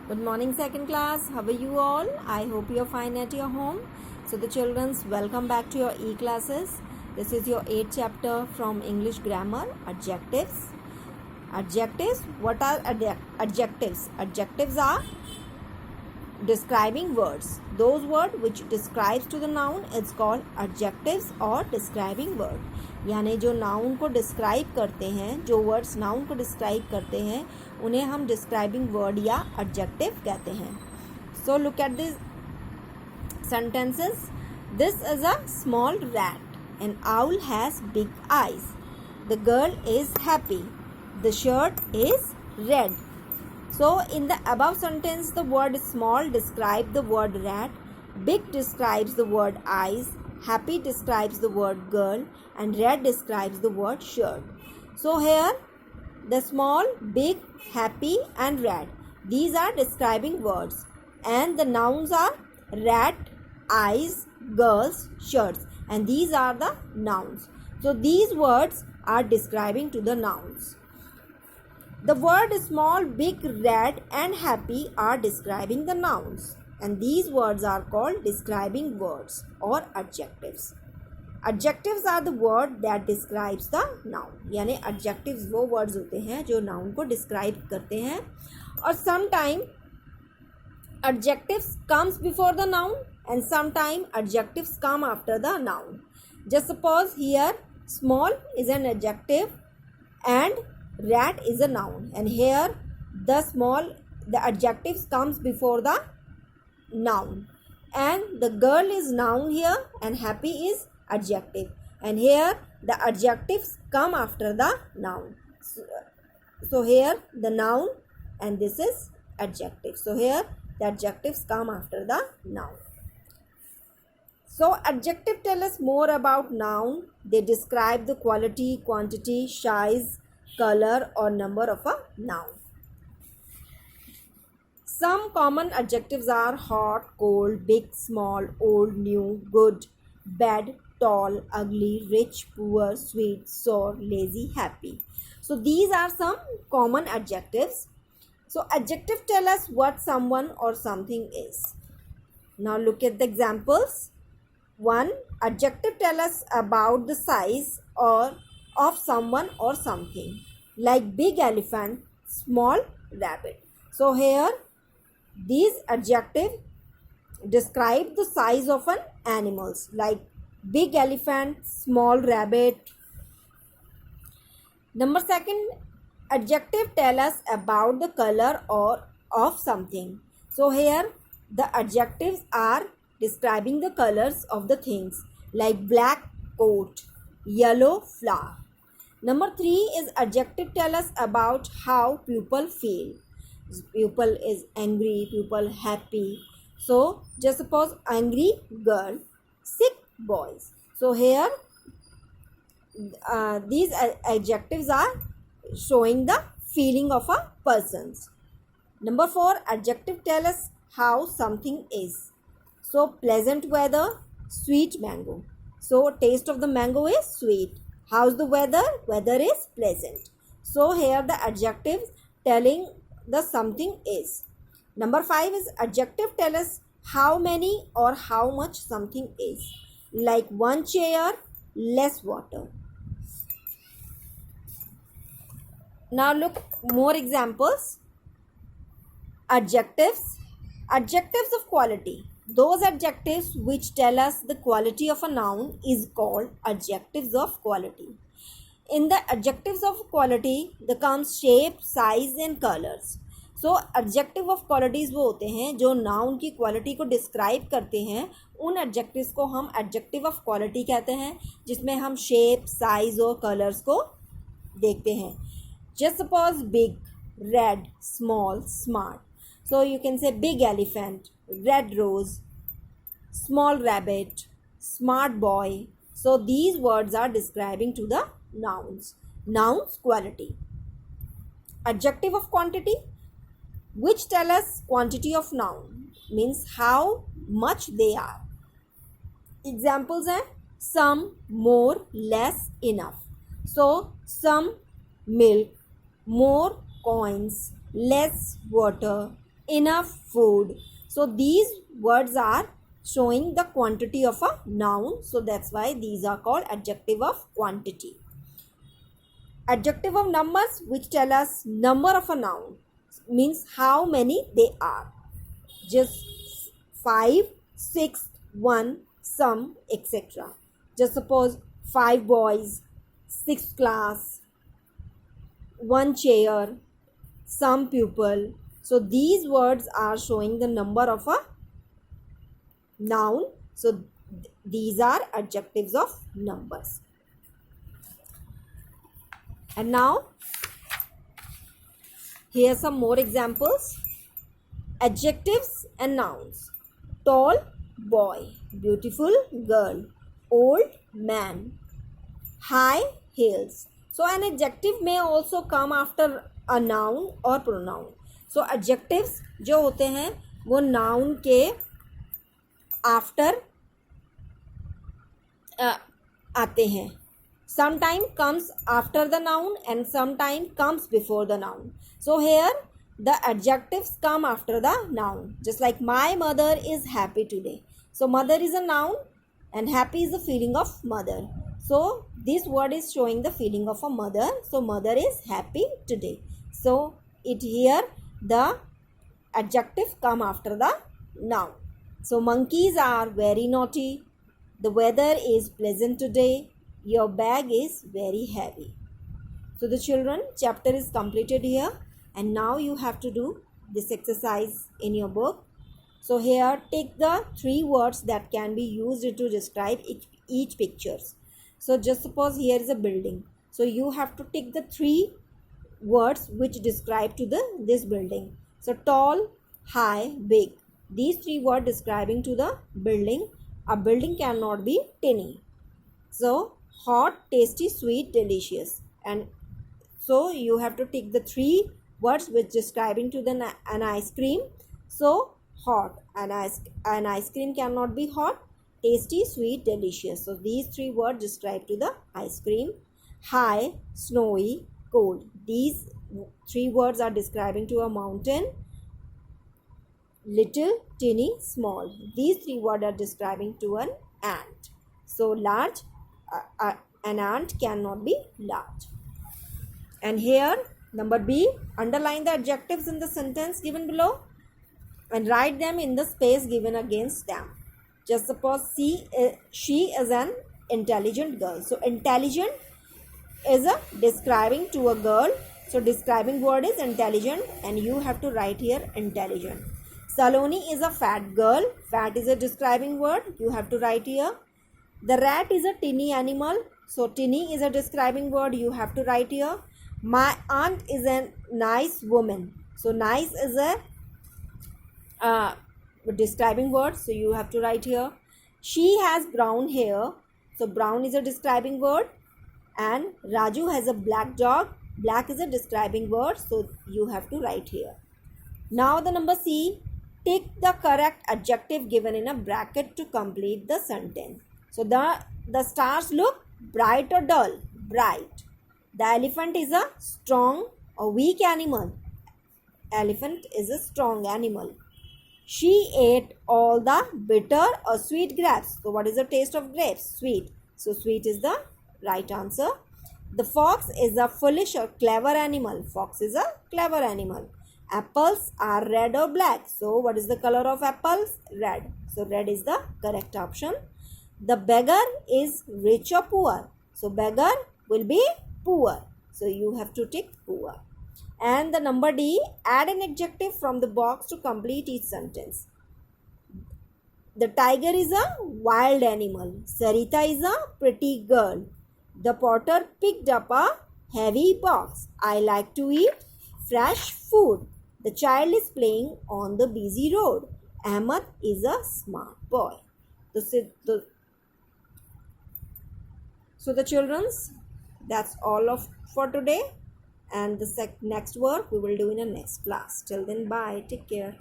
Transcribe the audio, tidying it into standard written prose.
Good morning, second class. How are you all? I hope you're fine at your home. So, the children's welcome back to your e-classes. This is your 8th chapter from English grammar, adjectives. Adjectives. What are adjectives? Adjectives are describing words. Those words which describes to the noun is called adjectives or describing word. यानी जो noun को describe करते हैं, जो words noun को describe करते हैं, उन्हें हम डिस्क्राइबिंग वर्ड या एडजेक्टिव कहते हैं. So look at this sentences. This is a small rat. An owl has big eyes. The girl is happy. The shirt is red. So in the above sentence, the word small describes the word rat, big describes the word eyes, happy describes the word girl, and red describes the word shirt. So here the small, big, happy and red, these are describing words, and the nouns are rat, eyes, girls, shirts, and these are the nouns. So these words are describing to the nouns. The word small, big, red and happy are describing the nouns, and these words are called describing words or adjectives. Adjectives are the word that describes the noun. यानी adjectives वो words होते हैं जो noun को describe करते हैं. और sometime adjectives comes before the noun and sometime adjectives come after the noun. Just suppose here small is an adjective and rat is a noun, and here the adjectives comes before the noun, and the girl is noun here and happy is adjective, and here the adjectives come after the noun. So here the noun and this is adjective. So here the adjectives come after the noun. So adjective tell us more about noun. They describe the quality, quantity, size, color or number of a noun. Some common adjectives are hot, cold, big, small, old, new, good, bad, tall, ugly, rich, poor, sweet, sour, lazy, happy. So these are some common adjectives. So adjective tell us what someone or something is. Now look at the examples. 1. Adjective tell us about the size or of someone or something, like big elephant, small rabbit. So here these adjectives describe the size of an animals, like big elephant, small rabbit. Number 2, adjective tell us about the color or of something. So here the adjectives are describing the colors of the things, like black coat, yellow flower. Number 3 is adjective tell us about how people feel. Pupil is angry, pupil happy. So just suppose angry girl, sick boys. So here these adjectives are showing the feeling of a person's. Number 4, adjective tell us how something is. So pleasant weather, sweet mango. So taste of the mango is sweet. How's the weather? Weather is pleasant. So here the adjectives telling the something is. Number 5 is adjective tell us how many or how much something is, like 1 chair, less water. Now look more examples. Adjectives. Adjectives of quality. Those adjectives which tell us the quality of a noun is called adjectives of quality. In the adjectives of quality, there comes shape, size and colors. So adjective of qualities वो होते हैं जो noun की quality को describe करते हैं. उन adjectives को हम adjective of quality कहते हैं, जिसमें हम shape, size और colors को देखते हैं. Just suppose big, red, small, smart. So you can say big elephant, red rose, small rabbit, smart boy. So these words are describing to the nouns. Nouns quality. Adjective of quantity, which tell us quantity of noun, means how much they are. Examples are some, more, less, enough. So some milk, more coins, less water, enough food. So these words are showing the quantity of a noun. So that's why these are called adjective of quantity. Adjective of numbers, which tell us number of a noun, means how many they are. Just 5, 6, 1, some, etc. Just suppose 5 boys, 6 class, 1 chair, some pupil. So these words are showing the number of a noun. So these are adjectives of numbers. And now here are some more examples. Adjectives and nouns. Tall boy, beautiful girl, old man, high heels. So an adjective may also come after a noun or pronoun. So adjectives जो होते हैं वो noun के after आते हैं. Sometime comes after the noun and sometime comes before the noun. So here the adjectives come after the noun. Just like my mother is happy today. So mother is a noun and happy is the feeling of mother. So this word is showing the feeling of a mother. So mother is happy today. So it here the adjective come after the noun. So monkeys are very naughty. The weather is pleasant today. Your bag is very heavy. So the children, chapter is completed here, and now you have to do this exercise in your book. So here take the 3 words that can be used to describe each pictures. So just suppose here is a building. So you have to take the 3 words which describe to this building. So tall, high, big. These 3 words describing to the building. A building cannot be tinny. So hot, tasty, sweet, delicious. And so you have to take the 3 words which describing to an ice cream. So hot, an ice cream cannot be hot, tasty, sweet, delicious. So these 3 words describe to the ice cream. High, snowy, cold. These 3 words are describing to a mountain. Little, teeny, small. These 3 words are describing to an ant. So large, an ant cannot be large. And here number B, underline the adjectives in the sentence given below and write them in the space given against them. Just suppose she is an intelligent girl. So intelligent is a describing to a girl. So describing word is intelligent and you have to write here intelligent. Saloni is a fat girl. Fat is a describing word. You have to write here. The rat is a tinny animal. So tinny is a describing word. You have to write here. My aunt is a nice woman. So nice is a describing word. So you have to write here. She has brown hair. So brown is a describing word. And Raju has a black dog. Black is a describing word. So you have to write here. Now the number C. Tick the correct adjective given in a bracket to complete the sentence. So the stars look bright or dull? Bright. The elephant is a strong or weak animal. Elephant is a strong animal. She ate all the bitter or sweet grapes. So what is the taste of grapes? Sweet. So sweet is the right answer. The fox is a foolish or clever animal. Fox is a clever animal. Apples are red or black. So what is the color of apples? Red. So red is the correct option. The beggar is rich or poor. So beggar will be poor. So you have to tick poor. And the number D, add an adjective from the box to complete each sentence. The tiger is a wild animal. Sarita is a pretty girl. The porter picked up a heavy box. I like to eat fresh food. The child is playing on the busy road. Ahmed is a smart boy. So the children's, that's all for today. And the next work we will do in the next class. Till then, bye. Take care.